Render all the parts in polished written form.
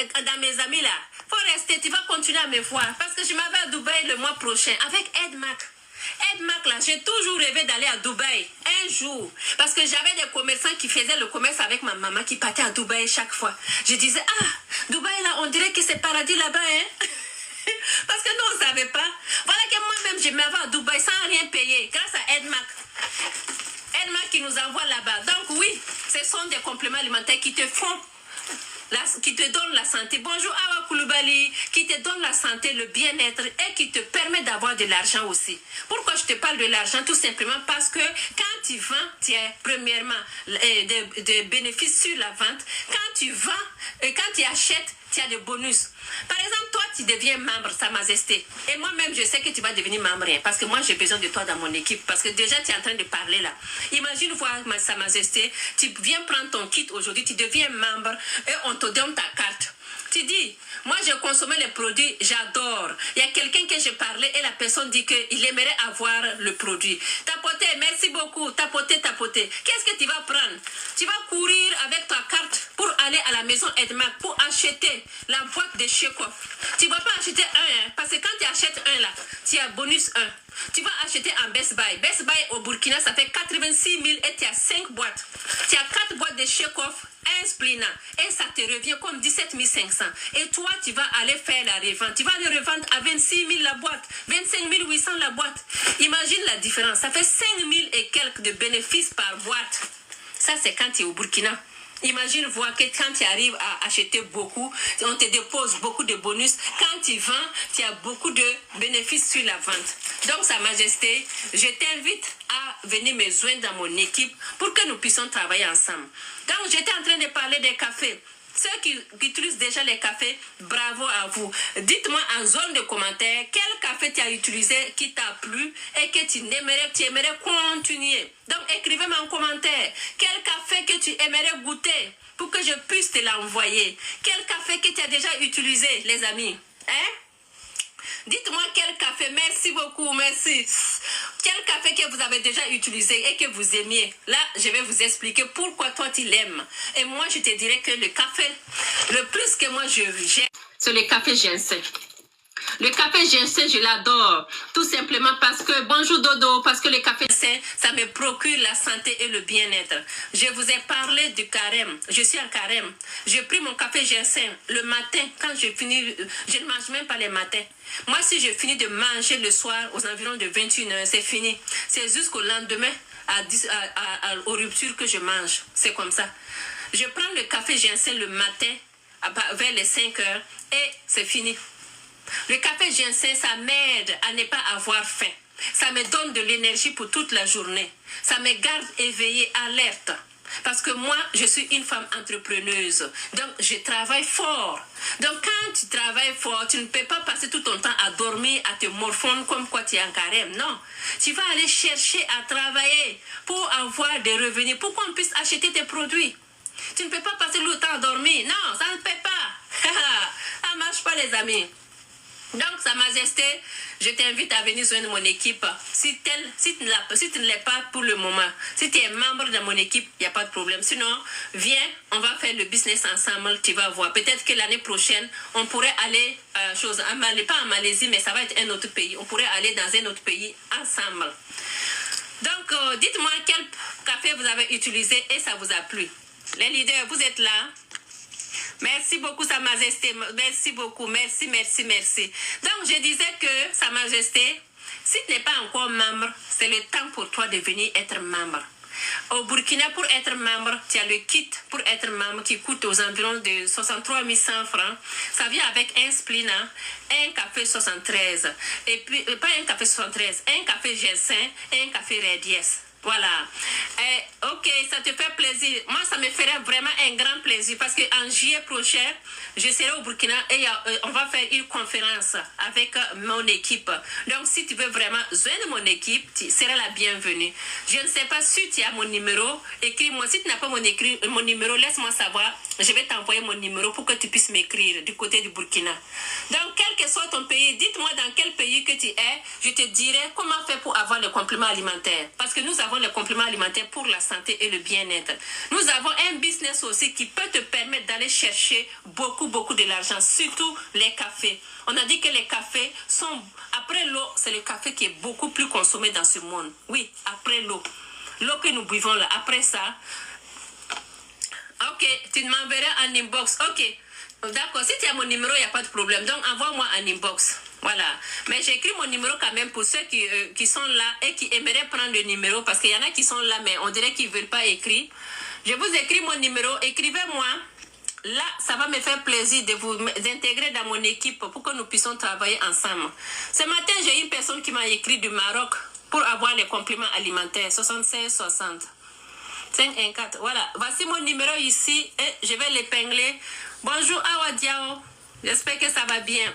dans mes amis là. Faut rester, tu vas continuer à me voir. Parce que je m'en vais à Dubaï le mois prochain avec Edmac. Edmac là, j'ai toujours rêvé d'aller à Dubaï un jour. Parce que j'avais des commerçants qui faisaient le commerce avec ma maman qui partaient à Dubaï chaque fois. Je disais, ah, Dubaï là, on dirait que c'est paradis là-bas, hein. Parce que nous, on ne savait pas. Voilà que moi-même, je m'en vais à Dubaï sans rien payer, grâce à Edmac. Edmac qui nous envoie là-bas. Donc oui, ce sont des compléments alimentaires qui te font, qui te donnent la santé. Bonjour Awa Koulibaly, qui te donne la santé, le bien-être et qui te permet d'avoir de l'argent aussi. Pourquoi je te parle de l'argent? Tout simplement parce que quand tu vends, tu as premièrement des bénéfices sur la vente. Quand tu vends et quand tu achètes, tu as des bonus. Par exemple, toi, tu deviens membre, Sa Majesté. Et moi-même, je sais que tu vas devenir membre. Hein, parce que moi, j'ai besoin de toi dans mon équipe. Parce que déjà, tu es en train de parler là. Imagine voir Sa Majesté. Tu viens prendre ton kit aujourd'hui. Tu deviens membre. Et on te donne ta carte. Tu dis, moi j'ai consommé les produits, j'adore. Il y a quelqu'un que j'ai parlé et la personne dit qu'il aimerait avoir le produit. Tapoter, merci beaucoup. Tapoter, tapoter. Qu'est-ce que tu vas prendre? Tu vas courir avec ta carte pour aller à la maison Edmac pour acheter la boîte de Chekoff. Tu ne vas pas acheter un, hein, parce que quand tu achètes un là, tu as bonus 1. Tu vas acheter en Best Buy. Best Buy au Burkina, ça fait 86 000 et tu as 5 boîtes. Tu as 4 boîtes de Chekoff, un Splina. Et ça te revient comme 17 500. Et toi, tu vas aller faire la revente. Tu vas le revendre à 26 000 la boîte, 25 800 la boîte. Imagine la différence. Ça fait 5 000 et quelques de bénéfices par boîte. Ça, c'est quand tu es au Burkina. Imagine voir que quand tu arrives à acheter beaucoup, on te dépose beaucoup de bonus. Quand tu vends, tu as beaucoup de bénéfices sur la vente. Donc, Sa Majesté, je t'invite à venir me joindre dans mon équipe pour que nous puissions travailler ensemble. Donc, j'étais en train de parler des cafés. Ceux qui utilisent déjà les cafés, bravo à vous. Dites-moi en zone de commentaires quel café tu as utilisé qui t'a plu et que tu aimerais continuer. Donc écrivez-moi en commentaire quel café que tu aimerais goûter pour que je puisse te l'envoyer. Quel café que tu as déjà utilisé, les amis? Hein? Dites-moi quel café, merci beaucoup, merci. Quel café que vous avez déjà utilisé et que vous aimiez. Là, je vais vous expliquer pourquoi toi tu l'aimes. Et moi, je te dirais que le café, le plus que moi j'aime, c'est le café ginseng. Le café ginseng, je l'adore. Tout simplement parce que, bonjour Dodo, parce que le café ginseng, ça me procure la santé et le bien-être. Je vous ai parlé du carême. Je suis en carême. J'ai pris mon café ginseng le matin. Quand je finis, je ne mange même pas les matins. Moi, si je finis de manger le soir aux environs de 21h, c'est fini. C'est jusqu'au lendemain, aux ruptures que je mange. C'est comme ça. Je prends le café ginseng le matin, vers les 5h, et c'est fini. Le café ginseng, ça m'aide à ne pas avoir faim. Ça me donne de l'énergie pour toute la journée. Ça me garde éveillée, alerte. Parce que moi, je suis une femme entrepreneuse. Donc, je travaille fort. Donc, quand tu travailles fort, tu ne peux pas passer tout ton temps à dormir, à te morfondre comme quoi tu es en carême. Non. Tu vas aller chercher à travailler pour avoir des revenus, pour qu'on puisse acheter tes produits. Tu ne peux pas passer le temps à dormir. Non, ça ne peut pas. Ça ne marche pas, les amis. Donc, Sa Majesté, je t'invite à venir joindre mon équipe. Si tu ne l'es pas pour le moment, si tu es membre de mon équipe, il n'y a pas de problème. Sinon, viens, on va faire le business ensemble, tu vas voir. Peut-être que l'année prochaine, on pourrait aller, pas en Malaisie, mais ça va être un autre pays. On pourrait aller dans un autre pays ensemble. Donc, dites-moi quel café vous avez utilisé et ça vous a plu. Les leaders, vous êtes là? Merci beaucoup, Sa Majesté. Merci beaucoup. Merci, merci, merci. Donc, je disais que, Sa Majesté, si tu n'es pas encore membre, c'est le temps pour toi de venir être membre. Au Burkina, pour être membre, tu as le kit pour être membre qui coûte aux environs de 63 100 francs. Ça vient avec un splina, un café 73. Et puis, pas un café 73, un café ginseng et un café radies. Voilà. Ok, ça te fait plaisir. Moi, ça me ferait vraiment un grand plaisir parce qu'en juillet prochain, je serai au Burkina et on va faire une conférence avec mon équipe. Donc, si tu veux vraiment joindre mon équipe, tu seras la bienvenue. Je ne sais pas si tu as mon numéro. Écris-moi. Si tu n'as pas mon numéro, laisse-moi savoir. Je vais t'envoyer mon numéro pour que tu puisses m'écrire du côté du Burkina. Donc, quel que soit ton pays, dites-moi dans quel pays que tu es. Je te dirai comment faire pour avoir les compléments alimentaires. Parce que nous avons avons les compléments alimentaires pour la santé et le bien-être. Nous avons un business aussi qui peut te permettre d'aller chercher beaucoup de l'argent, surtout les cafés. On a dit que les cafés sont, après l'eau, c'est le café qui est beaucoup plus consommé dans ce monde. Oui, après l'eau. L'eau que nous buvons là, après ça, ok, tu m'enverras en inbox, ok. D'accord, si tu as mon numéro, il n'y a pas de problème. Donc, envoie-moi un inbox. Voilà. Mais j'écris mon numéro quand même pour ceux qui sont là et qui aimeraient prendre le numéro. Parce qu'il y en a qui sont là, mais on dirait qu'ils ne veulent pas écrire. Je vous écris mon numéro. Écrivez-moi. Là, ça va me faire plaisir de vous intégrer dans mon équipe pour que nous puissions travailler ensemble. Ce matin, j'ai une personne qui m'a écrit du Maroc pour avoir les compléments alimentaires. 76 60. 514. Voilà. Voici mon numéro ici et je vais l'épingler. Bonjour Awa Diao, j'espère que ça va bien.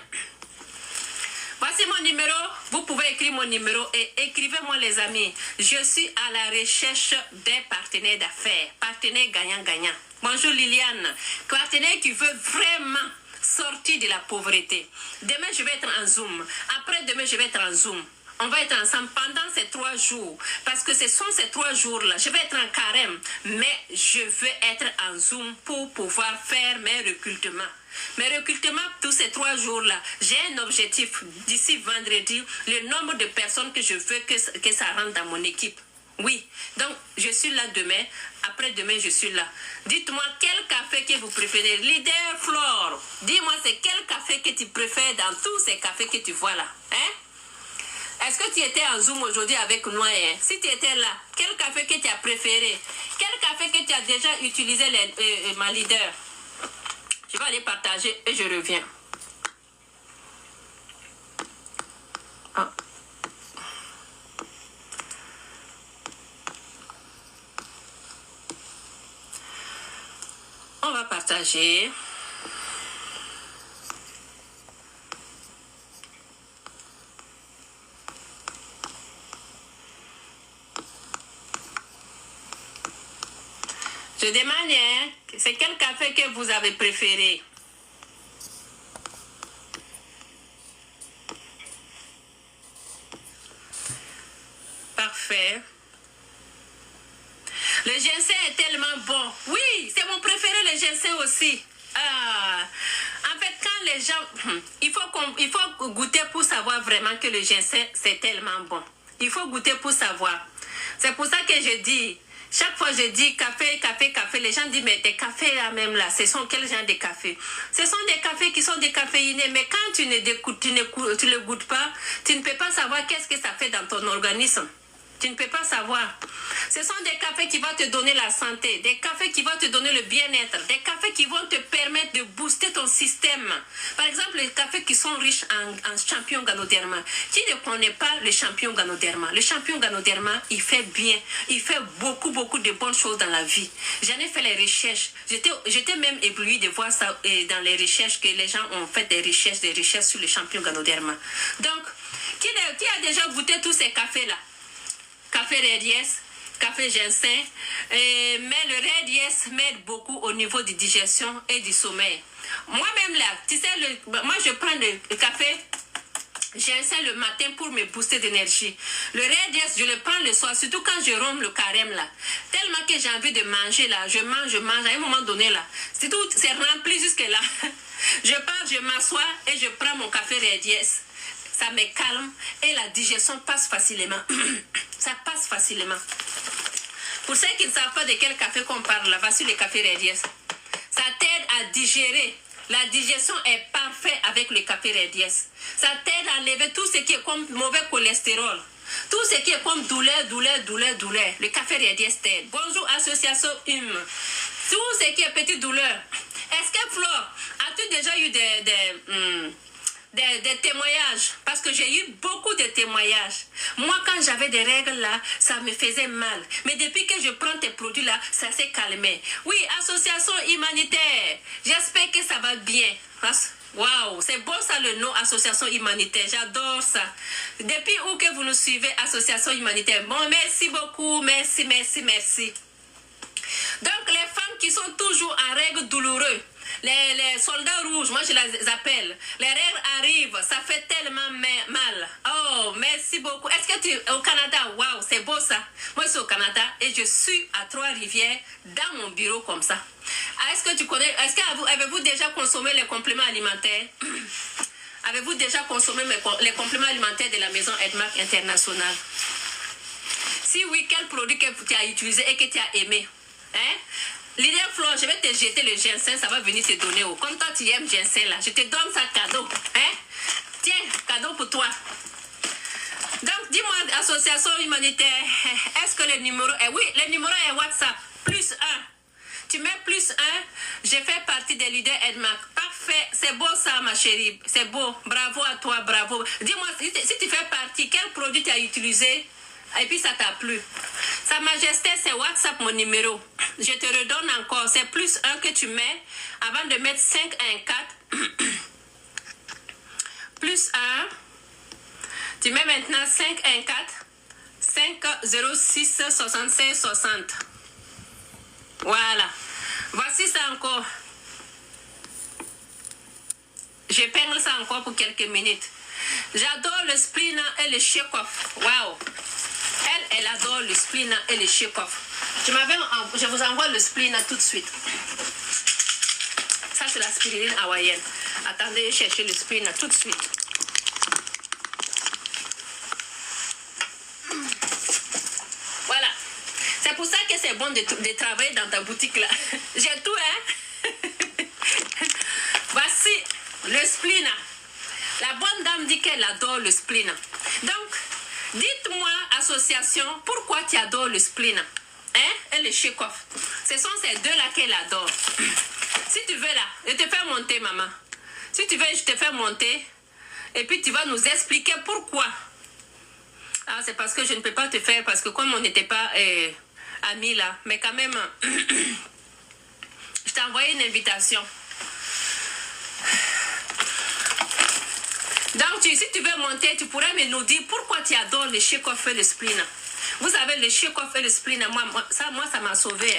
Voici mon numéro, vous pouvez écrire mon numéro et écrivez-moi les amis. Je suis à la recherche des partenaires d'affaires, partenaires gagnant-gagnant. Bonjour Liliane, partenaire qui veut vraiment sortir de la pauvreté. Demain je vais être en Zoom, après-demain je vais être en Zoom. On va être ensemble pendant ces 3 jours. Parce que ce sont ces 3 jours-là. Je vais être en carême. Mais je veux être en Zoom pour pouvoir faire mes recrutements. Mes recrutements, tous ces 3 jours-là, j'ai un objectif. D'ici vendredi, le nombre de personnes que je veux que ça rentre dans mon équipe. Oui. Donc, je suis là demain. Après-demain, je suis là. Dites-moi quel café que vous préférez. Leader Flore, dis-moi c'est quel café que tu préfères dans tous ces cafés que tu vois là. Hein? Est-ce que tu étais en Zoom aujourd'hui avec nous? Hein? Si tu étais là, quel café que tu as préféré? Quel café que tu as déjà utilisé ma leader? Je vais aller partager et je reviens. Ah. On va partager. Je demande, hein, c'est quel café que vous avez préféré? Parfait. Le ginseng est tellement bon. Oui, c'est mon préféré, le ginseng aussi. Ah. En fait, quand les gens... Il faut goûter pour savoir vraiment que le ginseng, c'est tellement bon. Il faut goûter pour savoir. C'est pour ça que je dis... Chaque fois je dis café, les gens disent mais tes cafés là même là, ce sont quel genre de café? Ce sont des cafés qui sont décaféinés, mais quand tu le goûtes pas, tu ne peux pas savoir qu'est-ce que ça fait dans ton organisme. Tu ne peux pas savoir. Ce sont des cafés qui vont te donner la santé, des cafés qui vont te donner le bien-être, des cafés qui vont te permettre de booster ton système. Par exemple, les cafés qui sont riches en champignons Ganoderma. Qui ne connaît pas le champignon Ganoderma? Le champignon Ganoderma, il fait bien. Il fait beaucoup de bonnes choses dans la vie. J'en ai fait les recherches. J'étais même éblouie de voir ça dans les recherches, que les gens ont fait des recherches sur le champignon Ganoderma. Donc, qui a déjà goûté tous ces cafés-là? Café Red Yes, café ginseng, mais le Red Yes m'aide beaucoup au niveau de digestion et du sommeil. Moi-même là, tu sais, moi je prends le café ginseng le matin pour me booster d'énergie. Le Red Yes, je le prends le soir, surtout quand je romps le carême là. Tellement que j'ai envie de manger là, je mange, à un moment donné là. C'est rempli jusque là. Je pars, je m'assois et je prends mon café Red Yes. Ça me calme et la digestion passe facilement. Ça passe facilement. Pour ceux qui ne savent pas de quel café qu'on parle, là, voici le café Red Yes. Ça t'aide à digérer. La digestion est parfaite avec le café Red Yes. Ça t'aide à enlever tout ce qui est comme mauvais cholestérol. Tout ce qui est comme douleur. Le café Red Yes t'aide. Bonjour, association HUM. Tout ce qui est petite douleur. Est-ce que Flore, as-tu déjà eu des témoignages? Parce que j'ai eu beaucoup de témoignages. Moi, quand j'avais des règles là, ça me faisait mal. Mais depuis que je prends tes produits là, ça s'est calmé. Oui, association humanitaire. J'espère que ça va bien. Waouh, c'est bon ça le nom association humanitaire. J'adore ça. Depuis où que vous nous suivez, association humanitaire. Bon, merci beaucoup. Merci. Donc, les femmes qui sont toujours en règles douloureuses, les soldats rouges, moi je les appelle. Les rêves arrivent, ça fait tellement mal. Oh, merci beaucoup. Est-ce que tu au Canada? Waouh, c'est beau ça. Moi je suis au Canada et je suis à Trois-Rivières dans mon bureau comme ça. Est-ce que tu connais, est-ce que avez-vous déjà consommé les compléments alimentaires? Avez-vous déjà consommé les compléments alimentaires de la maison Edmark International? Si oui, quel produit que tu as utilisé et que tu as aimé? Hein? Leader Flore, je vais te jeter le ginseng, ça va venir te donner. Comme toi, tu aimes ginseng là, je te donne ça cadeau. Hein? Tiens, cadeau pour toi. Donc, dis-moi, association humanitaire, est-ce que le numéro est... Oui, le numéro est WhatsApp, +1. Tu mets +1, je fais partie des leaders Edmark. Parfait, c'est beau ça, ma chérie. C'est beau, bravo à toi, bravo. Dis-moi, si tu fais partie, quel produit tu as utilisé et puis ça t'a plu? Sa Majesté, c'est WhatsApp mon numéro. Je te redonne encore, c'est +1 que tu mets avant de mettre 514. +1, tu mets maintenant 514 506 65 60. Voilà. Voici ça encore. J'épingle ça encore pour quelques minutes. J'adore le spleen et le shake-off. Waouh. Elle adore le spleen et le shake-off. Je vous envoie le spleen tout de suite. Ça, c'est la spiruline hawaïenne. Attendez, chercher le spleen tout de suite. Voilà. C'est pour ça que c'est bon de travailler dans ta boutique là. J'ai tout, hein. Voici le spleen. La bonne dame dit qu'elle adore le spleen. Donc, dites-moi, association, pourquoi tu adores le spleen? Hein? Et le shake-off. Ce sont ces deux-là qu'elle adore. Si tu veux là, je te fais monter, maman. Si tu veux, je te fais monter. Et puis tu vas nous expliquer pourquoi. Ah, c'est parce que je ne peux pas te faire, parce que comme on n'était pas amis là, mais quand même, je t'ai envoyé une invitation. Donc, si tu veux monter, tu pourrais me nous dire pourquoi tu adores le shake-off et le spleen. Vous savez, le shake-off et le spleen, moi, ça m'a sauvé.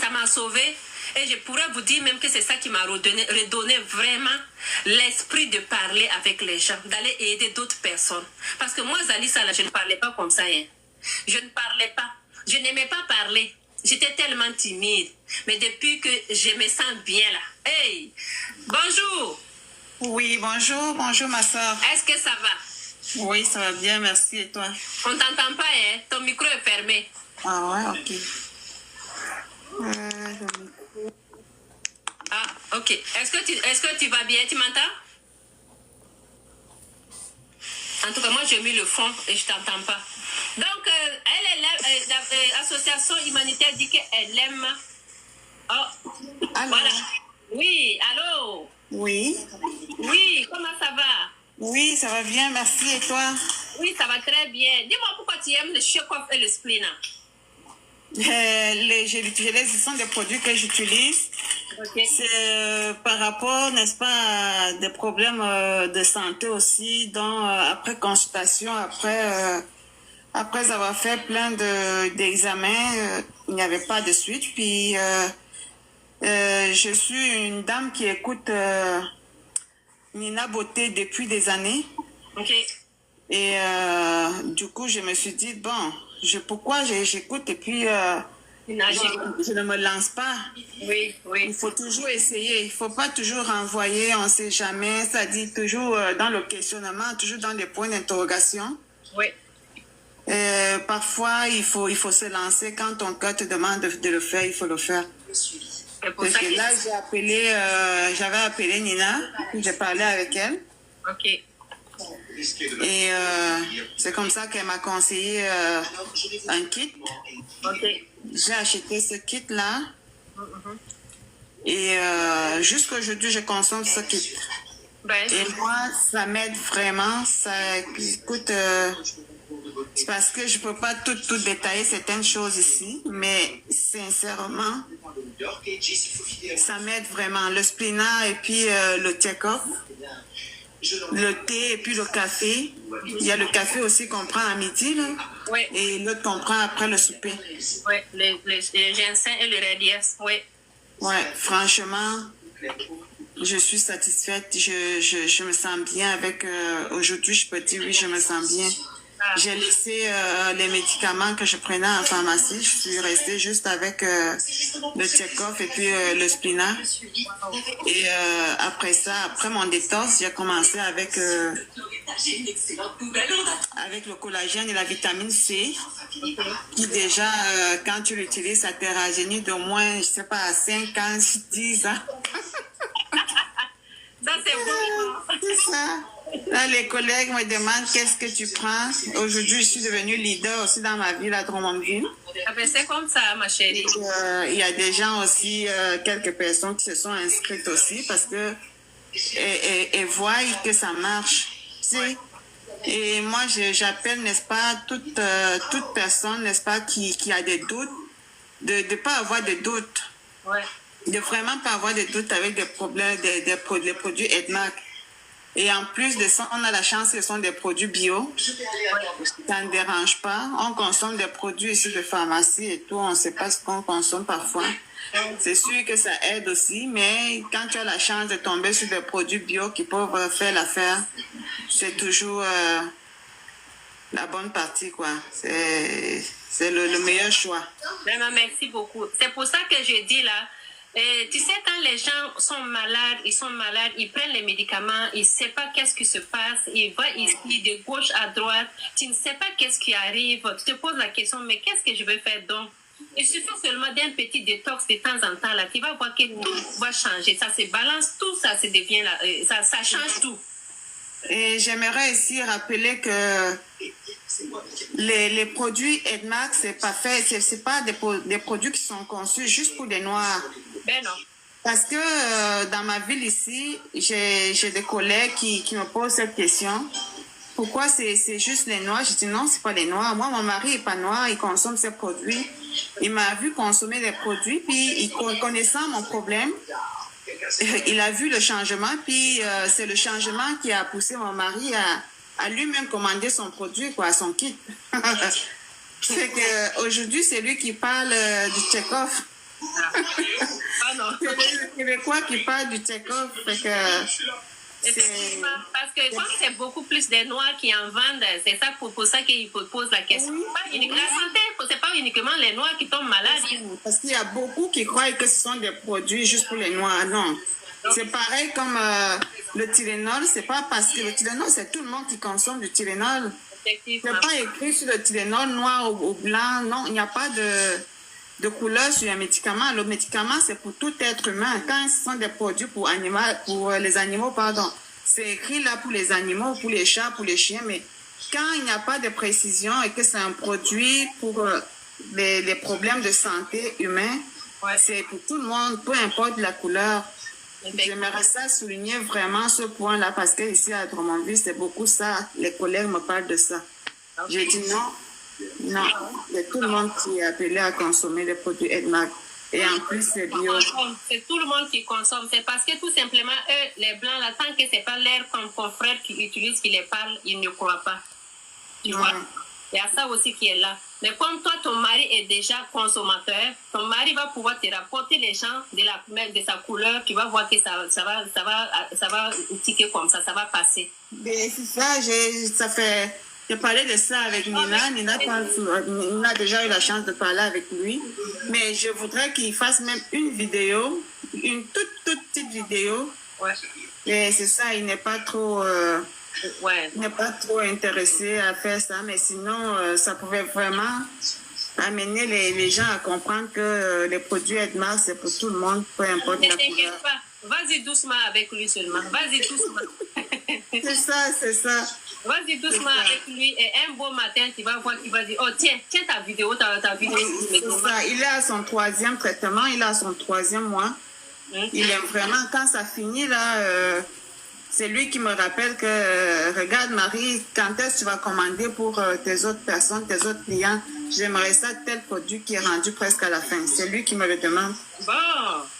Ça m'a sauvé. Et je pourrais vous dire même que c'est ça qui m'a redonné vraiment l'esprit de parler avec les gens, d'aller aider d'autres personnes. Parce que moi, Zalissa, là, je ne parlais pas comme ça. Hein. Je ne parlais pas. Je n'aimais pas parler. J'étais tellement timide. Mais depuis que je me sens bien là. Hey! Bonjour! Oui, bonjour ma soeur. Est-ce que ça va? Oui, ça va bien, merci. Et toi? On t'entend pas, hein? Ton micro est fermé. Ah ouais, ok. Ah, ok. Est-ce que tu vas bien? Tu m'entends? En tout cas, moi, j'ai mis le fond et je t'entends pas. Donc, l'association humanitaire dit qu'elle aime... Oh, allô? Voilà. Oui, allô? Oui. Oui, comment ça va? Oui, ça va bien, merci. Et toi? Oui, ça va très bien. Dis-moi pourquoi tu aimes le shake-off et le spleen. Ce sont des produits que j'utilise. Okay. C'est par rapport, n'est-ce pas, à des problèmes de santé aussi. Donc, après consultation, après avoir fait plein d'examens, il n'y avait pas de suite. Puis, je suis une dame qui écoute Nina Beauté depuis des années. Ok. Et du coup, je me suis dit, bon, pourquoi j'écoute et puis je ne me lance pas. Oui, oui. Il faut toujours essayer. Il ne faut pas toujours renvoyer, on ne sait jamais. Ça dit toujours dans le questionnement, toujours dans les points d'interrogation. Oui. Parfois, il faut se lancer. Quand ton cœur te demande de le faire, il faut le faire. Parce que là, j'avais appelé Nina, j'ai parlé avec elle. Ok. Et c'est comme ça qu'elle m'a conseillé un kit. Ok. J'ai acheté ce kit-là. Et jusqu'à aujourd'hui, je consomme ce kit. Et moi, ça m'aide vraiment. Ça coûte... c'est parce que je ne peux pas tout détailler certaines choses ici. Mais sincèrement, ça m'aide vraiment. Le spina et puis le check-off. Le thé et puis le café. Il y a le café aussi qu'on prend à midi, là. Oui. Et l'autre qu'on prend après le souper. Oui, le ginseng et le radies, oui. Ouais, franchement, Je suis satisfaite, je me sens bien avec... Aujourd'hui, je peux dire oui, je me sens bien. J'ai laissé les médicaments que je prenais en pharmacie. Je suis restée juste avec le Tchekov et puis le Splina. Et après ça, après mon détox, j'ai commencé avec le collagène et la vitamine C. Qui déjà, quand tu l'utilises, ça te rajeunit d'au moins, je sais pas, 5 ans, 10 ans. Ça, c'est bon. C'est ça. Là, les collègues me demandent qu'est-ce que tu prends. Aujourd'hui, je suis devenue leader aussi dans ma ville à Drummondville. Ah ben, c'est comme ça, ma chérie. Il y a des gens aussi, quelques personnes qui se sont inscrites aussi parce que et voient que ça marche. Ouais. Et moi, j'appelle, n'est-ce pas, toute personne, n'est-ce pas, qui a des doutes, de ne pas avoir de doutes. Ouais. De vraiment pas avoir de doutes avec des problèmes, des produits EDMAC. Et en plus de ça, on a la chance que ce sont des produits bio. Ça ne dérange pas. On consomme des produits ici de pharmacie et tout. On ne sait pas ce qu'on consomme parfois. C'est sûr que ça aide aussi, mais quand tu as la chance de tomber sur des produits bio qui peuvent faire l'affaire, c'est toujours la bonne partie, quoi. C'est le meilleur choix. Vraiment, merci beaucoup. C'est pour ça que je dis là, tu sais, quand les gens sont malades, ils prennent les médicaments, ils ne savent pas qu'est-ce qui se passe, ils vont ici de gauche à droite, tu ne sais pas qu'est-ce qui arrive, tu te poses la question, mais qu'est-ce que je vais faire donc? Il suffit seulement d'un petit détox de temps en temps, là, tu vas voir que tout va changer, ça se balance, tout ça se devient là, ça change tout. Et j'aimerais ici rappeler que les produits EDMAC, c'est pas des produits qui sont conçus juste pour des noirs. Ben non. Parce que dans ma ville ici, j'ai des collègues qui me posent cette question. Pourquoi c'est juste les noirs? Je dis non, c'est pas les noirs. Moi, mon mari est pas noir, il consomme ces produits. Il m'a vu consommer des produits, puis connaissant mon problème, il a vu le changement, puis c'est le changement qui a poussé mon mari à lui-même commander son produit, quoi, son kit. C'est qu'aujourd'hui, c'est lui qui parle du Tchekov. Ah non. C'est les Québécois qui parlent du Tchekov. Effectivement, parce que comme c'est beaucoup plus des Noirs qui en vendent, c'est ça pour ça qu'ils posent la question. Oui. Pas uniquement, la santé, c'est pas uniquement les Noirs qui tombent malades. Parce qu'il y a beaucoup qui croient que ce sont des produits juste pour les Noirs. Non. C'est pareil comme le Tylenol, c'est pas parce que le Tylenol, c'est tout le monde qui consomme du Tylenol. C'est pas écrit sur le Tylenol noir ou blanc. Non, il n'y a pas de couleur sur un médicament. Le médicament, c'est pour tout être humain. Quand ce sont des produits pour les animaux, pardon, c'est écrit là pour les animaux, pour les chats, pour les chiens, mais quand il n'y a pas de précision et que c'est un produit pour les problèmes de santé humains, c'est pour tout le monde, peu importe la couleur. J'aimerais ça souligner vraiment ce point-là parce que ici à Drummondville, c'est beaucoup ça. Les collègues me parlent de ça. J'ai dit non, c'est tout le monde qui est appelé à consommer les produits EDMAC. Et en plus, c'est bio. C'est tout le monde qui consomme. C'est parce que tout simplement, eux, les Blancs, là, tant que ce n'est pas leurs confrères qui utilisent, qui les parlent, ils ne croient pas. Tu vois? Il y a ça aussi qui est là. Mais comme toi, ton mari est déjà consommateur, ton mari va pouvoir te rapporter les gens de sa couleur. Tu vas voir que ça va tiquer comme ça va passer. C'est ça, j'ai parlé de ça avec Nina. Nina a déjà eu la chance de parler avec lui. Mais je voudrais qu'il fasse même une vidéo, une toute petite vidéo. Ouais. Et c'est ça, il n'est pas trop... Il n'est pas trop intéressé à faire ça, mais sinon, ça pouvait vraiment amener les gens à comprendre que les produits EDMAC, c'est pour tout le monde, peu importe la couleur. Ne t'inquiète pas, vas-y doucement avec lui seulement, vas-y doucement. C'est ça. Vas-y doucement avec lui et un beau matin, tu vas voir qu'il va dire, oh tiens ta vidéo, ta vidéo. C'est ça, il est à son 3e traitement, il est à son 3e mois. Il aime vraiment, quand ça finit là... c'est lui qui me rappelle que, regarde Marie, quand est-ce que tu vas commander pour tes autres personnes, tes autres clients, j'aimerais ça tel produit qui est rendu presque à la fin. C'est lui qui me le demande. Bon,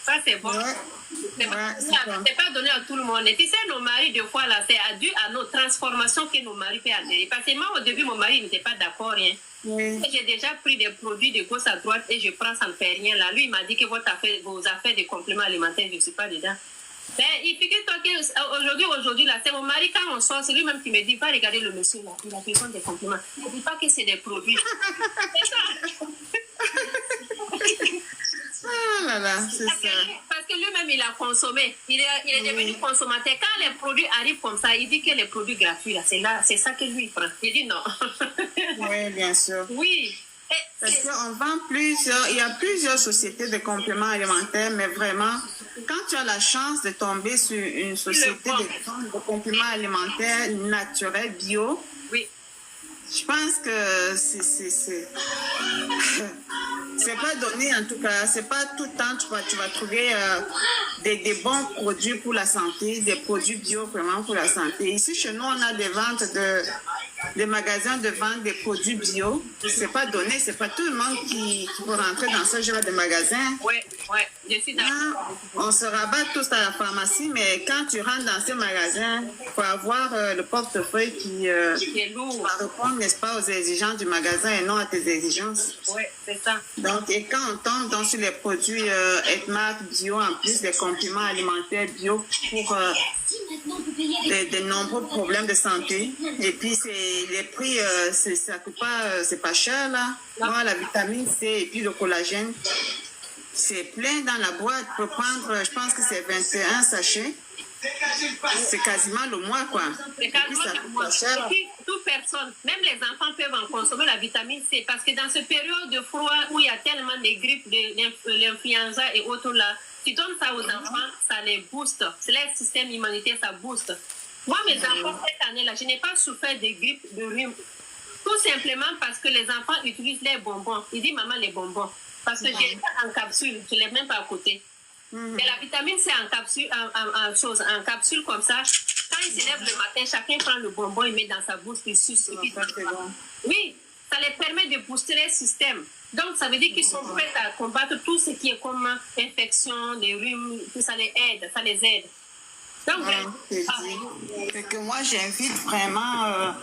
ça c'est bon. C'est pas donné à tout le monde. Et tu sais, nos maris, des fois, là, c'est dû à nos transformations que nos maris peuvent adhérer. Parce que moi, au début, mon mari n'était pas d'accord. Hein. Oui. J'ai déjà pris des produits de gauche à droite et je prends, ça ne fait rien. Là. Lui, il m'a dit que vos affaires de compléments alimentaires, je ne suis pas dedans. Mais il figure-toi qu'aujourd'hui, là, c'est mon mari, quand on sort, c'est lui-même qui me dit, va regarder le monsieur, là, il a besoin des compléments. Il ne dit pas que c'est des produits. C'est ça. Ah là là, c'est ça. Parce que lui-même, il a consommé. Il est devenu consommateur. Quand les produits arrivent comme ça, il dit que les produits gratuits, là, c'est ça que lui prend. Il dit non. Oui, bien sûr. Oui. Parce qu'on vend il y a plusieurs sociétés de compléments alimentaires, mais vraiment, quand tu as la chance de tomber sur une société de compléments alimentaires naturels, bio, oui. Je pense que c'est pas donné en tout cas. C'est pas tout le temps tu vas trouver des bons produits pour la santé, des produits bio vraiment pour la santé. Ici chez nous, on a des ventes des magasins de vente des produits bio. C'est pas donné, c'est pas tout le monde qui peut rentrer dans ce genre de magasin. Ouais, je suis d'accord. On se rabat tous à la pharmacie, mais quand tu rentres dans ces magasins, il faut avoir le portefeuille qui est lourd. Va répondre, n'est-ce pas, aux exigences du magasin et non à tes exigences. Oui, c'est ça. Donc, et quand on tombe donc, sur les produits Edmark bio, en plus des compléments alimentaires bio pour de nombreux problèmes de santé, et puis les prix, ça coûte pas, c'est pas cher là. Moi, la vitamine C et puis le collagène, c'est plein dans la boîte. Tu peux prendre, je pense que c'est 21 sachets. C'est quasiment le mois, quoi. C'est quasiment le mois. Et puis, toute personne, même les enfants peuvent en consommer la vitamine C, parce que dans cette période de froid où il y a tellement de grippe, de l'influenza et autres là, tu donnes ça aux enfants, ça les booste. C'est leur système immunitaire, ça booste. Moi, mes enfants, cette année-là, je n'ai pas souffert de grippe, de rhume. Tout simplement parce que les enfants utilisent les bonbons. Ils disent, maman, les bonbons. Parce que j'ai ça en capsule, je ne l'ai même pas à côté. Mais la vitamine C en capsule comme ça, quand ils se lèvent le matin, chacun prend le bonbon, il met dans sa bouche, il suce. Oui, ça les permet de booster leur système. Donc, ça veut dire qu'ils sont prêts à combattre tout ce qui est comme infection, des rhumes, tout ça les aide, ça les aide. Donc, c'est que moi, j'invite vraiment...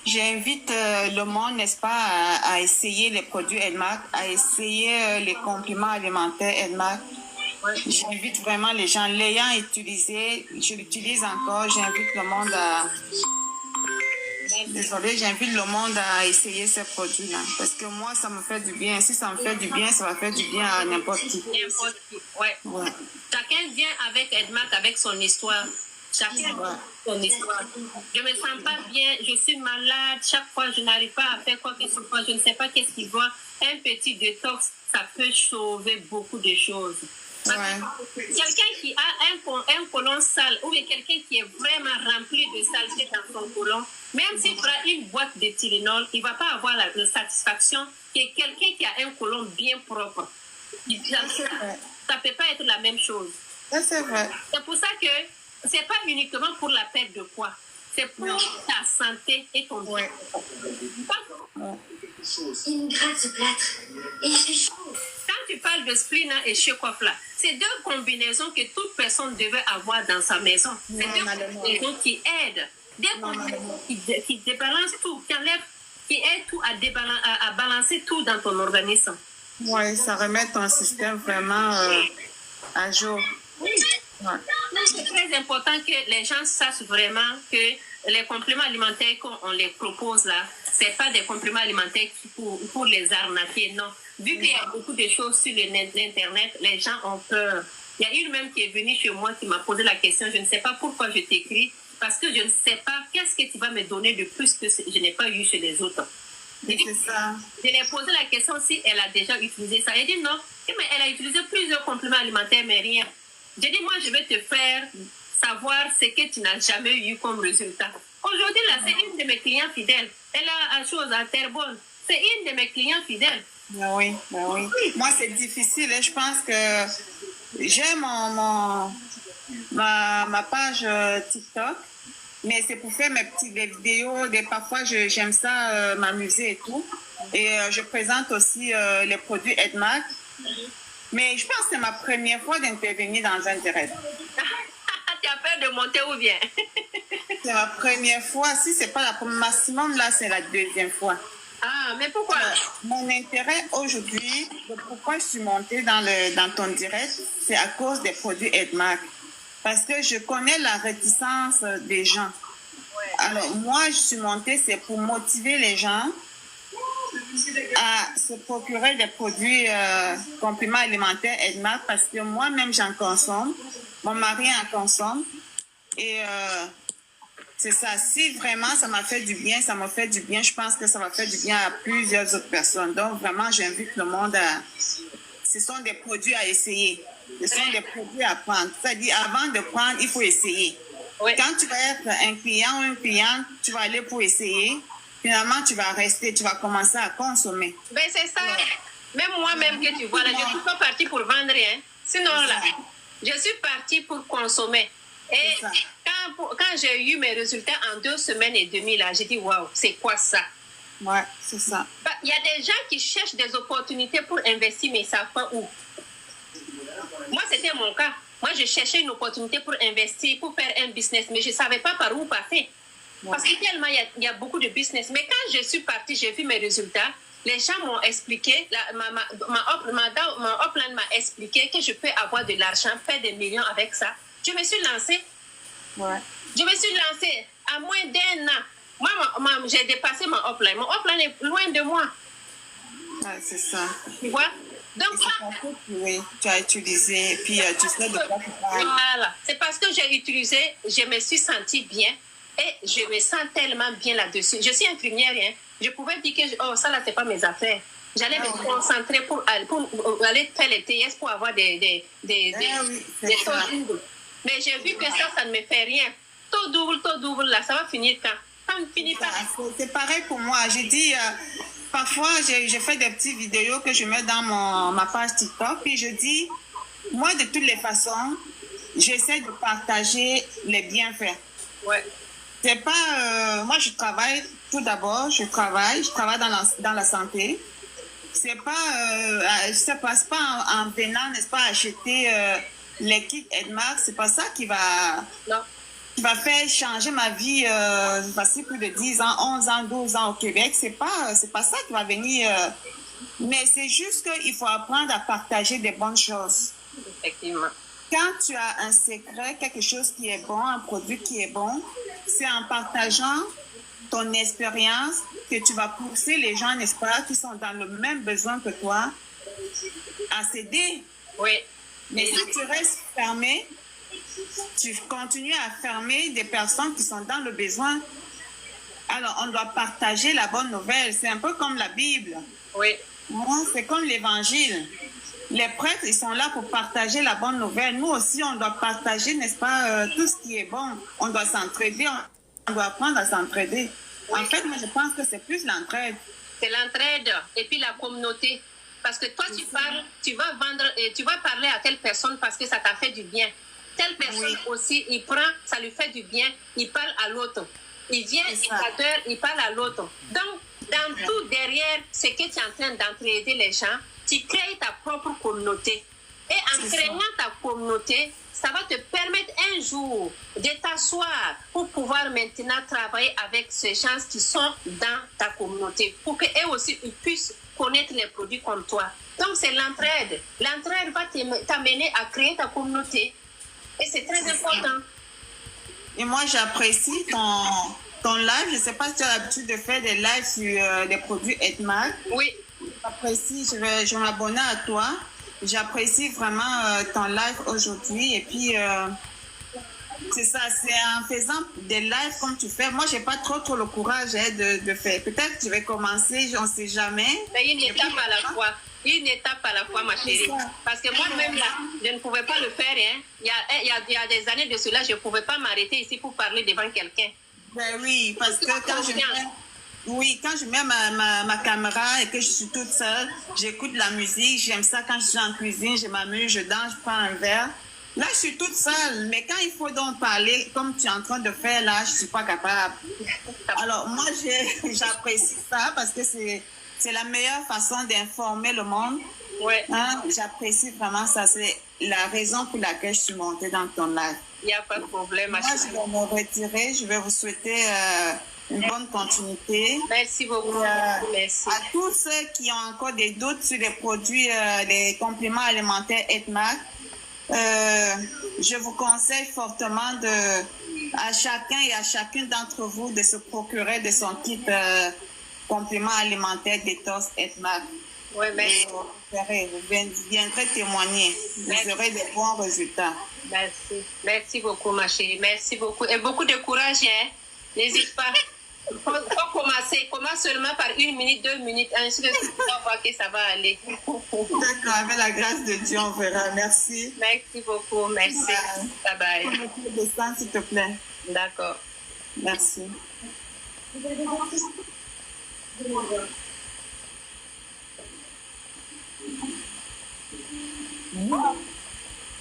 J'invite le monde, n'est-ce pas, à essayer les produits Edmark, à essayer les compléments alimentaires Edmark. J'invite vraiment les gens, l'ayant utilisé, je l'utilise encore, j'invite le monde à... Désolée, j'invite le monde à essayer ces produits-là. Parce que moi, ça me fait du bien. Si ça me fait du bien, ça va faire du bien à n'importe qui. N'importe qui, ouais. Chacun vient avec Edmark, avec son histoire. Chacun son histoire. Je me sens pas bien, je suis malade, chaque fois je n'arrive pas à faire quoi que ce soit, je ne sais pas qu'est-ce qui va. Un petit détox, ça peut sauver beaucoup de choses. Quelqu'un qui a un côlon sale ou quelqu'un qui est vraiment rempli de saleté dans son côlon, même s'il prend une boîte de Tylenol, il ne va pas avoir la satisfaction que quelqu'un qui a un côlon bien propre. Ça ne peut pas être la même chose. C'est vrai. C'est pour ça que ce n'est pas uniquement pour la perte de poids, c'est pour ta santé et ton bien. Il me gratte ce plâtre et je suis chaud. Quand tu parles de spleen et Shekoff là, c'est deux combinaisons que toute personne devait avoir dans sa maison. C'est deux combinaisons qui aident, des combinaisons qui débalancent tout, qui aident tout à balancer tout dans ton organisme. Oui, ça remet ton système vraiment à jour. Oui. C'est très important que les gens sachent vraiment que les compléments alimentaires qu'on les propose là, ce n'est pas des compléments alimentaires pour les arnaquer, non. Vu qu'il y a beaucoup de choses sur l'Internet, les gens ont peur. Il y a une même qui est venue chez moi qui m'a posé la question, je ne sais pas pourquoi je t'écris, parce que je ne sais pas qu'est-ce que tu vas me donner de plus que je n'ai pas eu chez les autres. C'est ça. Je lui ai posé la question si elle a déjà utilisé ça. Elle dit non, mais elle a utilisé plusieurs compléments alimentaires, mais rien. J'ai dit, moi, je vais te faire savoir ce que tu n'as jamais eu comme résultat. Aujourd'hui, là, c'est une de mes clients fidèles. Elle a une chose à Terrebonne. C'est une de mes clients fidèles. Ben oui. Moi, c'est difficile. Je pense que j'ai ma page TikTok, mais c'est pour faire mes petites vidéos. Parfois, j'aime ça, m'amuser et tout. Et je présente aussi les produits Edmark. Mais je pense que c'est ma première fois d'intervenir dans un direct. Tu as peur de monter ou bien? C'est ma première fois. Si ce n'est pas la première, maximum, là, c'est la deuxième fois. Ah, mais pourquoi? Mon intérêt aujourd'hui, de pourquoi je suis montée dans ton direct, c'est à cause des produits Edmark. Parce que je connais la réticence des gens. Alors, moi, je suis montée, c'est pour motiver les gens à se procurer des produits compléments alimentaires Edmark parce que moi-même, j'en consomme. Mon mari en consomme. Et c'est ça. Si vraiment ça m'a fait du bien, ça m'a fait du bien, je pense que ça va faire du bien à plusieurs autres personnes. Donc, vraiment, j'invite le monde à... Ce sont des produits à essayer. Ce sont des produits à prendre. C'est-à-dire, avant de prendre, il faut essayer. Oui. Quand tu vas être un client ou une cliente, tu vas aller pour essayer. Finalement, tu vas rester, tu vas commencer à consommer. Ben, c'est ça. Même moi-même que tu vois, là, je ne suis pas partie pour vendre rien. Sinon, là, je suis partie pour consommer. Et quand j'ai eu mes résultats en 2 semaines et demie, là, j'ai dit, waouh, c'est quoi ça? Ouais, c'est ça. Il y a des gens qui cherchent des opportunités pour investir, mais ils ne savent pas où. Moi, c'était mon cas. Moi, je cherchais une opportunité pour investir, pour faire un business, mais je ne savais pas par où passer. Parce que tellement, il y a beaucoup de business. Mais quand je suis partie, j'ai vu mes résultats. Les gens m'ont expliqué, ma upline m'a expliqué que je peux avoir de l'argent, faire des millions avec ça. Je me suis lancée. Ouais. Je me suis lancée à moins d'1 an. Moi, j'ai dépassé ma upline. Mon upline est loin de moi. Ouais, c'est ça. Tu vois? Donc, oui, tu as utilisé, et puis tu sais de quoi tu parles. Voilà. C'est parce que j'ai utilisé, je me suis sentie bien et je me sens tellement bien là-dessus. Je suis infirmière, hein. Je pouvais dire que oh, ça là, c'est pas mes affaires. J'allais me concentrer pour aller faire les TS pour avoir des taux doubles. Mais j'ai vu que ça ne me fait rien. Taux double, là, ça va finir quand? Ça ne finit pas. C'est pareil pour moi. J'ai dit, parfois, j'ai fait des petites vidéos que je mets dans ma page TikTok. Puis je dis, moi, de toutes les façons, j'essaie de partager les bienfaits. Ouais. C'est pas... moi, je travaille, tout d'abord, je travaille dans la santé. C'est pas... ça passe pas en venant, n'est-ce pas, acheter les kits Edmark. C'est pas ça qui va... Non. Qui va faire changer ma vie, passé plus de 10 ans, 11 ans, 12 ans au Québec. C'est pas ça qui va venir. Mais c'est juste qu'il faut apprendre à partager des bonnes choses. Effectivement. Quand tu as un secret, quelque chose qui est bon, un produit qui est bon, c'est en partageant ton expérience que tu vas pousser les gens, n'est-ce pas, qui sont dans le même besoin que toi, à s'aider. Oui. Mais si tu restes fermé, tu continues à fermer des personnes qui sont dans le besoin. Alors, on doit partager la bonne nouvelle. C'est un peu comme la Bible. Oui. C'est comme l'Évangile. Les prêtres, ils sont là pour partager la bonne nouvelle. Nous aussi, on doit partager, n'est-ce pas, tout ce qui est bon. On doit s'entraider. On doit apprendre à s'entraider. Oui. En fait, moi, je pense que c'est plus l'entraide. C'est l'entraide et puis la communauté. Parce que toi, tu parles, tu vas vendre et tu vas parler à telle personne parce que ça t'a fait du bien. Telle personne aussi, il prend, ça lui fait du bien, il parle à l'autre. Il vient, il t'adore, il parle à l'autre. Donc, dans tout derrière ce que tu es en train d'entraider les gens, tu crées ta propre communauté. Et en créant ta communauté, ça va te permettre un jour de t'asseoir pour pouvoir maintenant travailler avec ces gens qui sont dans ta communauté, pour qu'eux aussi ils puissent connaître les produits comme toi. Donc, c'est l'entraide. L'entraide va t'amener à créer ta communauté. Et c'est très important. Et moi, j'apprécie ton live. Je ne sais pas si tu as l'habitude de faire des lives sur des produits Edmark. Oui. J'apprécie, je vais m'abonner à toi. J'apprécie vraiment ton live aujourd'hui. Et puis, c'est ça, c'est en faisant des lives comme tu fais. Moi, je n'ai pas trop le courage de faire. Peut-être que je vais commencer, on ne sait jamais. C'est une étape à la fois. Une étape à la fois, ma chérie. Parce que moi-même, là, je ne pouvais pas le faire. Hein. Il y a des années de cela, je ne pouvais pas m'arrêter ici pour parler devant quelqu'un. Ben oui, parce que quand je mets ma caméra et que je suis toute seule, j'écoute la musique, j'aime ça quand je suis en cuisine, je m'amuse, je danse, je prends un verre. Là, je suis toute seule, mais quand il faut donc parler, comme tu es en train de faire là, je ne suis pas capable. Alors, moi, j'apprécie ça parce que c'est la meilleure façon d'informer le monde Ouais. Hein, j'apprécie vraiment ça. C'est la raison pour laquelle je suis montée dans ton live. Il n'y a pas de problème. Moi, je vais me retirer. Je vais vous souhaiter une bonne continuité. Merci beaucoup. Merci. À tous ceux qui ont encore des doutes sur les produits, les compléments alimentaires EDMAC, je vous conseille fortement à chacun et à chacune d'entre vous de se procurer de son kit complément alimentaire détox EDMAC. Oui, merci. Vous viendrez témoigner. Vous aurez de bons résultats. Merci. Merci beaucoup, ma chérie. Merci beaucoup. Et beaucoup de courage, hein. N'hésite pas. Faut commencer. Commence seulement par 1 minute, 2 minutes. Ensuite, tu vas voir que ça va aller. D'accord. Avec la grâce de Dieu, on verra. Merci. Merci beaucoup. Merci. Bye bye. Descends, s'il te plaît. D'accord. Merci.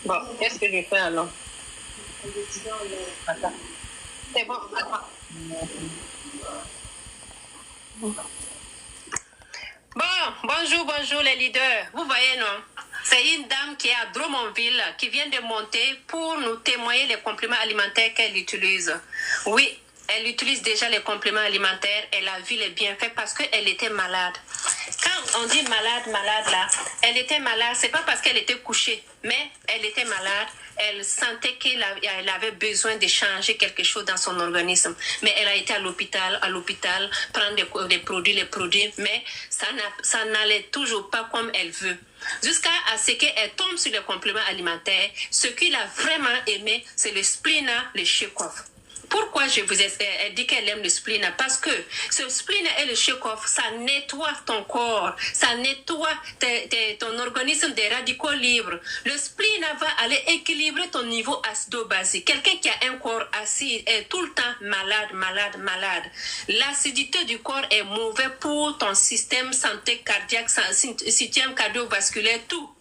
Bon, qu'est-ce que je fais alors? Attends. C'est bon, attends. Bon, bonjour les leaders. Vous voyez, non? C'est une dame qui est à Drummondville qui vient de monter pour nous témoigner les compléments alimentaires qu'elle utilise. Oui, elle utilise déjà les compléments alimentaires. Elle a vu les bienfaits parce qu'elle était malade. Quand on dit malade là, elle était malade, c'est pas parce qu'elle était couchée, mais elle était malade. Elle sentait qu'elle avait besoin de changer quelque chose dans son organisme. Mais elle a été à l'hôpital, prendre les produits, mais ça n'allait toujours pas comme elle veut. Jusqu'à ce qu'elle tombe sur les compléments alimentaires. Ce qu'il a vraiment aimé, c'est le Splina, le Shake-Off. Pourquoi je vous ai dit qu'elle aime le Splina? Parce que ce Splina et le Shake-Off, ça nettoie ton corps, ça nettoie ton organisme des radicaux libres. Le Splina va aller équilibrer ton niveau acido-basique. Quelqu'un qui a un corps acide est tout le temps malade. L'acidité du corps est mauvaise pour ton système santé cardiaque, système cardiovasculaire, tout.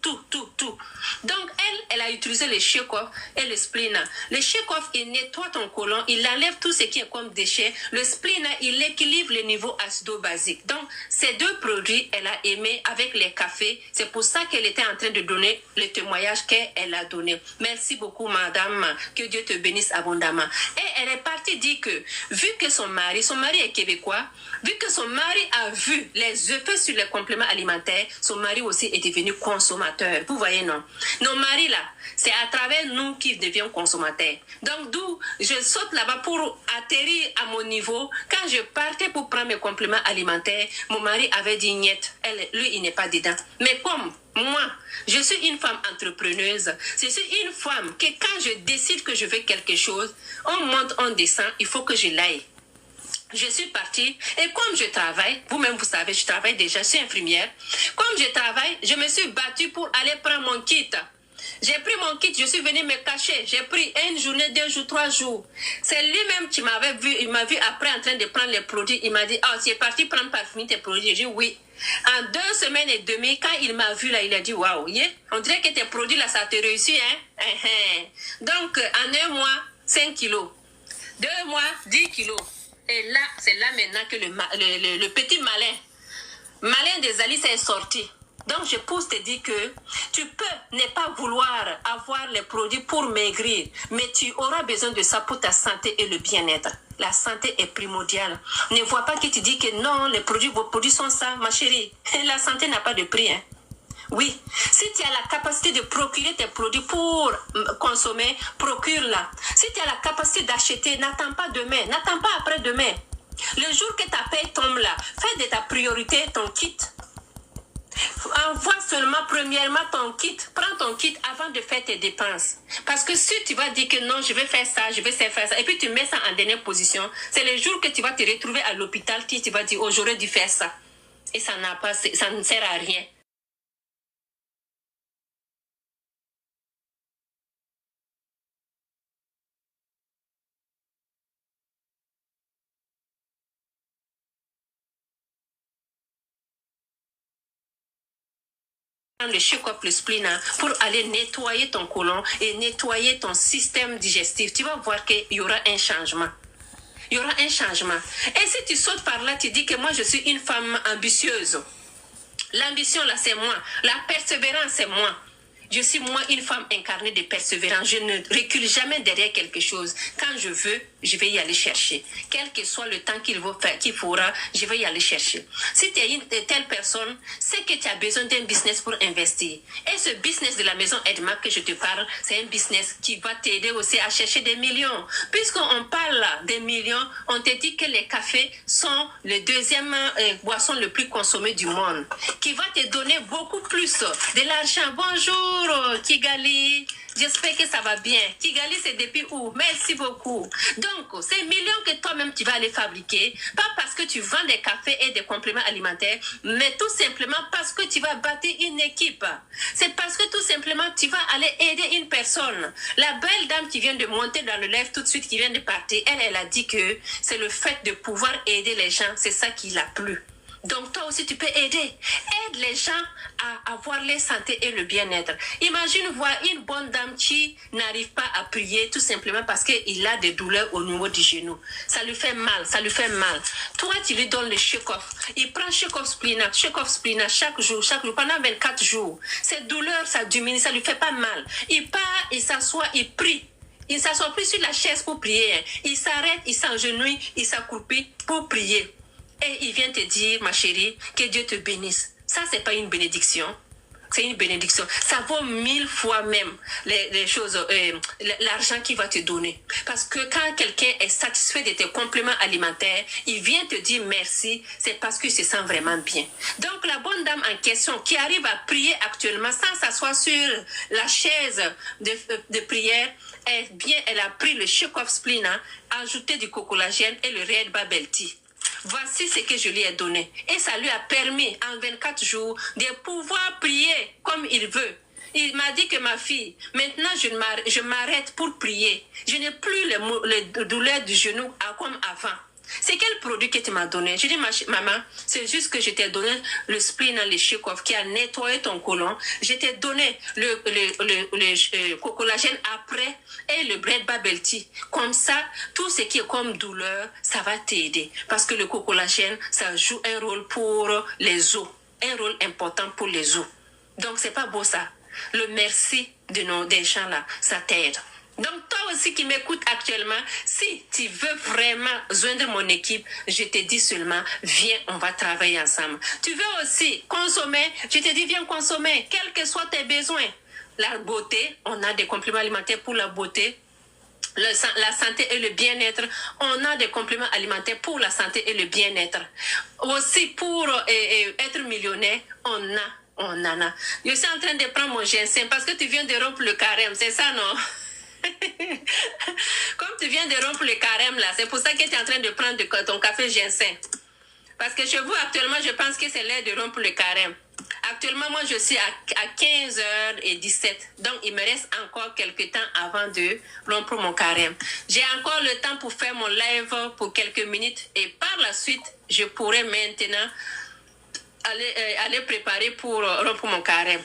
Donc, elle a utilisé le Shake-Off et le Splina. Le Shake-Off, il nettoie ton côlon, il enlève tout ce qui est comme déchets. Le Splina, il équilibre le niveau acido-basique. Donc, ces deux produits, elle a aimé avec les cafés. C'est pour ça qu'elle était en train de donner le témoignage qu'elle a donné. Merci beaucoup, madame. Que Dieu te bénisse abondamment. Et elle est partie dire que, vu que son mari est québécois, vu que son mari a vu les effets sur les compléments alimentaires, son mari aussi est devenu consommateur. Vous voyez, non? Nos maris, là, c'est à travers nous qu'ils deviennent consommateurs. Donc, d'où je saute là-bas pour atterrir à mon niveau. Quand je partais pour prendre mes compléments alimentaires, mon mari avait dit niet. Lui, il n'est pas dedans. Mais comme moi, je suis une femme entrepreneuse, je suis une femme que quand je décide que je veux quelque chose, on monte, on descend, il faut que je l'aille. Je suis partie et comme je travaille, vous-même vous savez, je travaille déjà, je suis infirmière. Comme je travaille, je me suis battue pour aller prendre mon kit. J'ai pris mon kit, je suis venue me cacher. J'ai pris 1 journée, 2 jours, 3 jours. C'est lui-même qui m'avait vu, il m'a vu après en train de prendre les produits. Il m'a dit, oh, tu es parti prendre parfumer tes produits. J'ai dit oui. En 2 semaines et demie, quand il m'a vu là, il a dit, waouh, yeah, on dirait que tes produits là, ça te réussit, hein. Donc, en 1 mois, 5 kilos. 2 mois, 10 kilos. Et là, c'est là maintenant que le petit malin des Alice est sorti. Donc, je pousse te dire que tu peux ne pas vouloir avoir les produits pour maigrir, mais tu auras besoin de ça pour ta santé et le bien-être. La santé est primordiale. Ne vois pas que tu dis que non, vos produits sont ça, ma chérie. La santé n'a pas de prix, hein. Oui, si tu as la capacité de procurer tes produits pour consommer, procure-la. Si tu as la capacité d'acheter, n'attends pas demain, n'attends pas après-demain. Le jour que ta paye tombe là, fais de ta priorité ton kit. Envoie seulement premièrement ton kit. Prends ton kit avant de faire tes dépenses. Parce que si tu vas dire que non, je vais faire ça, je vais faire ça, et puis tu mets ça en dernière position, c'est le jour que tu vas te retrouver à l'hôpital que tu vas dire, oh, j'aurais dû faire ça. Et ça ne sert à rien. Le Shake-Off le Splina pour aller nettoyer ton côlon et nettoyer ton système digestif. Tu vas voir qu'il y aura un changement. Il y aura un changement. Et si tu sautes par là, tu dis que moi je suis une femme ambitieuse. L'ambition, là, c'est moi. La persévérance, c'est moi. Je suis moi une femme incarnée de persévérance. Je ne recule jamais derrière quelque chose. Quand je veux, je vais y aller chercher. Quel que soit le temps qu'il faudra, je vais y aller chercher. Si tu es une telle personne, c'est que tu as besoin d'un business pour investir. Et ce business de la maison Edmac que je te parle, c'est un business qui va t'aider aussi à chercher des millions. Puisqu'on parle là des millions, on te dit que les cafés sont le deuxième boisson le plus consommé du monde. Qui va te donner beaucoup plus de l'argent. Bonjour. Kigali, j'espère que ça va bien. Kigali, c'est depuis où? Merci beaucoup. Donc, ces millions que toi-même tu vas aller fabriquer, pas parce que tu vends des cafés et des compléments alimentaires, mais tout simplement parce que tu vas bâtir une équipe. C'est parce que tout simplement tu vas aller aider une personne. La belle dame qui vient de monter dans le live tout de suite, qui vient de partir, elle a dit que c'est le fait de pouvoir aider les gens, c'est ça qui l'a plu. Donc toi aussi tu peux aider. Aide les gens à avoir leur santé et le bien-être. Imagine voir une bonne dame qui n'arrive pas à prier tout simplement parce qu'il a des douleurs au niveau du genou. Ça lui fait mal, ça lui fait mal. Toi tu lui donnes le Check-Off. Il prend Check-Off Splina chaque jour, pendant 24 jours. Cette douleur ça diminue, ça lui fait pas mal. Il part, il s'assoit, il prie. Il ne s'assoit plus sur la chaise pour prier. Il s'arrête, il s'agenouille, il s'accroupit pour prier. Et il vient te dire, ma chérie, que Dieu te bénisse. Ça, c'est pas une bénédiction. C'est une bénédiction. Ça vaut 1000 fois même les choses, l'argent qu'il va te donner. Parce que quand quelqu'un est satisfait de tes compléments alimentaires, il vient te dire merci, c'est parce qu'il se sent vraiment bien. Donc, la bonne dame en question qui arrive à prier actuellement sans s'asseoir sur la chaise de prière, elle a pris le Check-Off Splina, ajouté du cocolagène et le Red Bubble Tea. Voici ce que je lui ai donné. Et ça lui a permis, en 24 jours, de pouvoir prier comme il veut. Il m'a dit que ma fille, maintenant je m'arrête pour prier. Je n'ai plus les douleurs du genou comme avant. C'est quel produit que tu m'as donné? Je dis, maman, c'est juste que je t'ai donné le spleen, le Check-Off qui a nettoyé ton côlon. Je t'ai donné le cocolagène après et le Red Bubble Tea. Comme ça, tout ce qui est comme douleur, ça va t'aider. Parce que le cocolagène, ça joue un rôle pour les os. Un rôle important pour les os. Donc, c'est pas beau ça. Le merci des gens là, ça t'aide. Donc, toi aussi qui m'écoutes actuellement, si tu veux vraiment joindre mon équipe, je te dis seulement, viens, on va travailler ensemble. Tu veux aussi consommer, je te dis, viens consommer, quels que soient tes besoins. La beauté, on a des compléments alimentaires pour la beauté. La santé et le bien-être, on a des compléments alimentaires pour la santé et le bien-être. Aussi, pour être millionnaire, on en a. Je suis en train de prendre mon ginseng parce que tu viens de rompre le carême, c'est ça, non? Comme tu viens de rompre le carême là, c'est pour ça que tu es en train de prendre ton café ginseng. Parce que chez vous actuellement, je pense que c'est l'heure de rompre le carême. Actuellement, moi je suis à 15h17. Donc il me reste encore quelques temps avant de rompre mon carême. J'ai encore le temps pour faire mon live pour quelques minutes. Et par la suite, je pourrai maintenant aller préparer pour rompre mon carême.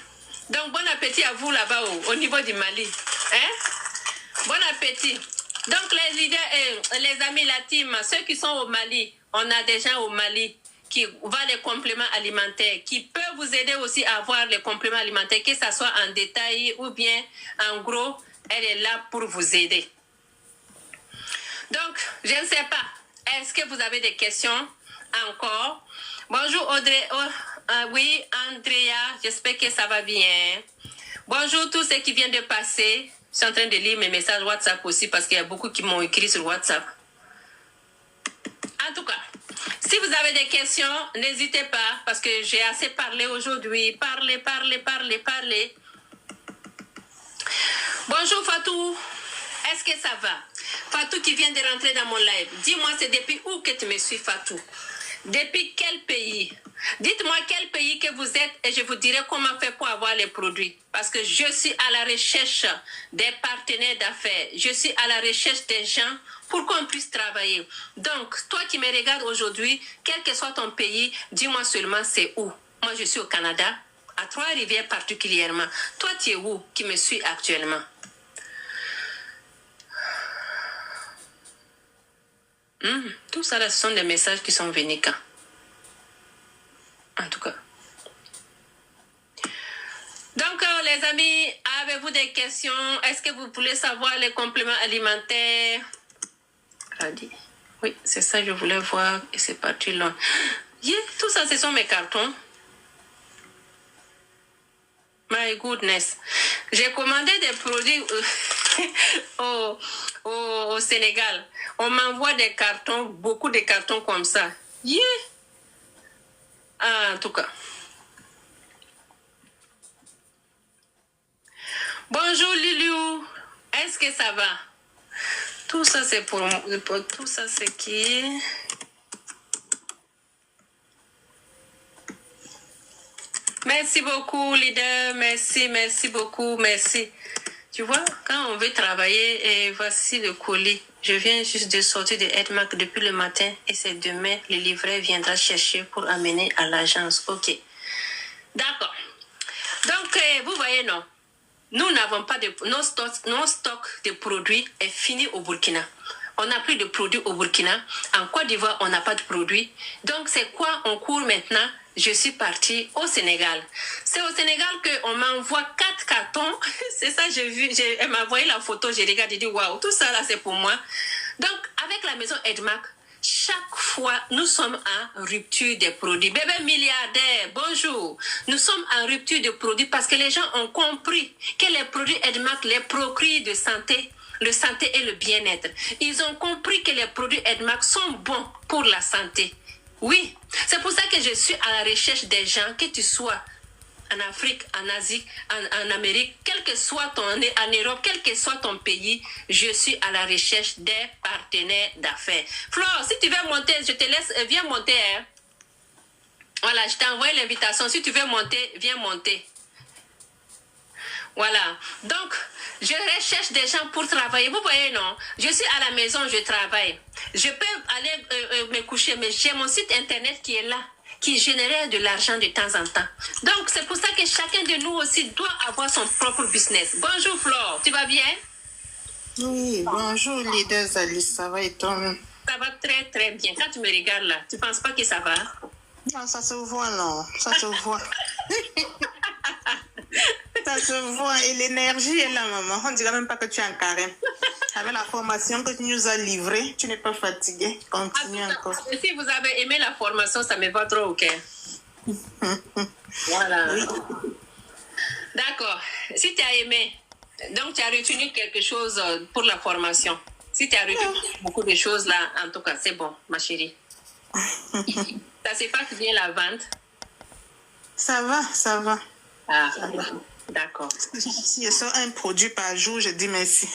Donc bon appétit à vous là-bas au niveau du Mali. Hein? Bon appétit. Donc les leaders, les amis, la team, ceux qui sont au Mali, on a des gens au Mali qui vendent les compléments alimentaires, qui peuvent vous aider aussi à avoir les compléments alimentaires, que ce soit en détail ou bien en gros, elle est là pour vous aider. Donc, je ne sais pas, est-ce que vous avez des questions encore? Bonjour Audrey, oui, Andrea, j'espère que ça va bien. Bonjour tous ceux qui viennent de passer. Je suis en train de lire mes messages WhatsApp aussi parce qu'il y a beaucoup qui m'ont écrit sur WhatsApp. En tout cas, si vous avez des questions, n'hésitez pas parce que j'ai assez parlé aujourd'hui. Parlez. Bonjour Fatou, est-ce que ça va? Fatou qui vient de rentrer dans mon live. Dis-moi, c'est depuis où que tu me suis, Fatou? Depuis quel pays? Dites-moi quel pays que vous êtes et je vous dirai comment faire pour avoir les produits. Parce que je suis à la recherche des partenaires d'affaires. Je suis à la recherche des gens pour qu'on puisse travailler. Donc, toi qui me regardes aujourd'hui, quel que soit ton pays, dis-moi seulement c'est où. Moi, je suis au Canada, à Trois-Rivières particulièrement. Toi, tu es où qui me suis actuellement? Tout ça, là, ce sont des messages qui sont venus quand? En tout cas. avez-vous des questions? Est-ce que vous voulez savoir les compléments alimentaires? Oui, c'est ça, je voulais voir et c'est parti loin. Yeah, tout ça, ce sont mes cartons. My goodness. J'ai commandé des produits au Sénégal. On m'envoie des cartons, beaucoup de cartons comme ça. Yeah. Ah, en tout cas. Bonjour Liliou. Est-ce que ça va? Tout ça, c'est pour tout ça, c'est qui? Merci beaucoup, leader. Merci beaucoup, merci. Tu vois, quand on veut travailler, et voici le colis. Je viens juste de sortir de Edmac depuis le matin et c'est demain, le livret viendra chercher pour amener à l'agence. Ok. D'accord. Donc, vous voyez, non? Nous n'avons pas de... Nos stocks de produits est fini au Burkina. On n'a plus de produits au Burkina. En Côte d'Ivoire, on n'a pas de produits. Donc, c'est quoi? On court maintenant. Je suis partie au Sénégal. C'est au Sénégal qu'on m'envoie 4 cartons. C'est ça, j'ai vu. Elle m'a envoyé la photo. J'ai regardé, j'ai dit, waouh, tout ça là, c'est pour moi. Donc, avec la maison Edmac, chaque fois, nous sommes en rupture des produits. Bébé milliardaire, bonjour. Nous sommes en rupture de produits parce que les gens ont compris que les produits Edmac les procurent de santé, le santé et le bien-être. Ils ont compris que les produits Edmac sont bons pour la santé. Oui, c'est pour ça que je suis à la recherche des gens, que tu sois en Afrique, en Asie, en Amérique, quel que soit en Europe, quel que soit ton pays, je suis à la recherche des partenaires d'affaires. Flore, si tu veux monter, je te laisse, viens monter. Hein. Voilà, je t'ai envoyé l'invitation. Si tu veux monter, viens monter. Voilà. Donc, je recherche des gens pour travailler. Vous voyez, non? Je suis à la maison, je travaille. Je peux aller me coucher, mais j'ai mon site internet qui est là, qui génère de l'argent de temps en temps. Donc, c'est pour ça que chacun de nous aussi doit avoir son propre business. Bonjour, Flore. Tu vas bien? Oui, bonjour, leader Zali. Ça va et toi? Ça va très, très bien. Quand tu me regardes là, tu ne penses pas que ça va? Non, ça se voit, non. Ça se voit. Ça se voit. Et l'énergie est là, maman. On ne dirait même pas que tu es en carême. Avec la formation que tu nous as livrée, tu n'es pas fatiguée. Continue encore. Si vous avez aimé la formation, ça me va trop au cœur. Voilà. Oui. D'accord. Si tu as aimé, donc tu as retenu quelque chose pour la formation. Si tu as retenu beaucoup de choses là, en tout cas, c'est bon, ma chérie. Ça se passe bien la vente? Ça va, ça va. Ah, d'accord. Si je sors un produit par jour, je dis merci.